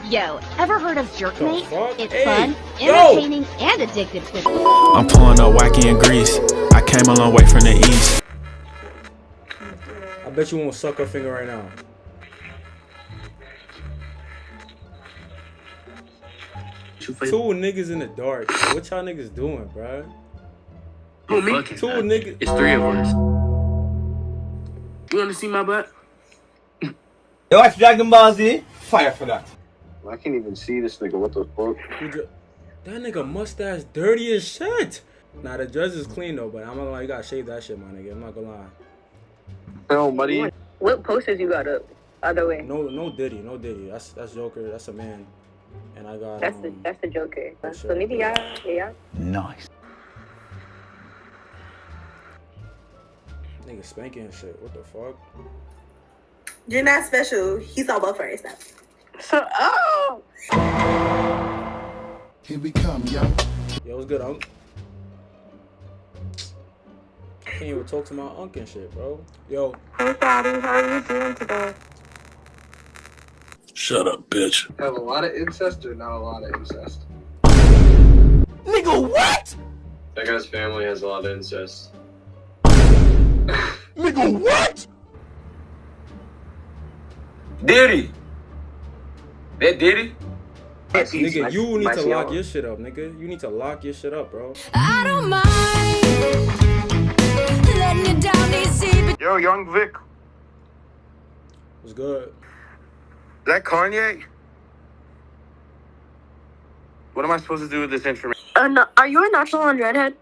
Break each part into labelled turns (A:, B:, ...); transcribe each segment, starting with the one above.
A: Yo, ever heard of Jerkmate? It's
B: Hey,
A: fun,
B: yo.
A: entertaining, and addictive to.
C: I'm pulling up wacky in Greece. I came a long way from the east.
B: I bet you won't suck her finger right now. Two niggas in the dark. What y'all niggas doing, bruh?
D: Who, me?
B: Two niggas.
D: It's three of us. You wanna see my butt?
E: Yo, watch Dragon Ball Z. Fire for that.
F: I can't even see this nigga. What the fuck?
B: That nigga mustache dirty as shit. Nah, the dress is clean though, but I'm not gonna lie, you gotta shave that shit, my nigga. I'm not gonna lie.
F: Hell, buddy.
G: What posters you got up? Other way.
B: No Diddy. That's Joker. That's a man. And I got
G: That's the Joker. So nigga, yeah.
C: Nice.
B: Nigga spanking and shit. What the fuck?
H: You're not special. He's all about for yourself.
G: So
I: Here we come, yo.
B: Yo, what's good, Unc? I can't even talk to my Unc and shit, bro. Yo.
G: Hey, Daddy, how are you doing today?
I: Shut up, bitch.
F: Have a lot of incest or not a lot of incest?
E: Nigga, what?
F: That guy's family has a lot of incest.
E: Nigga, what?
D: Diddy! That Diddy?
B: Nigga, you need to lock your shit up, nigga. You need to lock your shit up, bro.
J: I don't mind letting you down easy.
K: Yo, TheYungVic.
B: What's good?
K: Is that Kanye? What am I supposed to do with this information?
G: No, are you a natural on Redhead?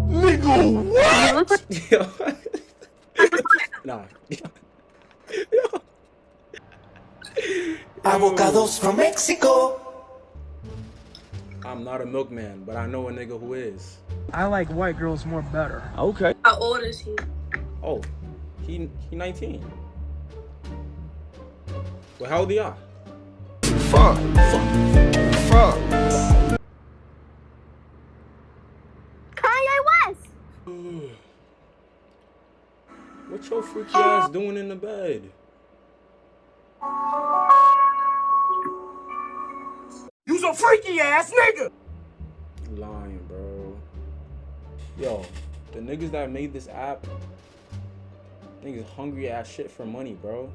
E: Nigga, what?
G: You look like
B: Yo. Nah. Yo.
E: Avocados from Mexico.
B: I'm not a milkman, but I know a nigga who is.
L: I like white girls more better.
C: Okay.
G: How old is he?
B: Oh, he 19. Well, how old are y'all?
I: Fuck.
G: Kanye West.
B: What your freaky ass doing in the bed?
E: You's a freaky ass nigga.
B: Lying, bro. Yo, the niggas that made this app, niggas hungry ass shit for money, bro.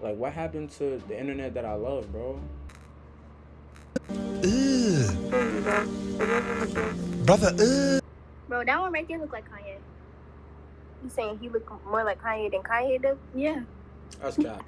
B: Like, what happened to the internet that I love, bro?
I: Brother,
G: Bro, that one right there look like Kanye. You saying he look more like Kanye than Kanye does? Yeah.
B: That's cap.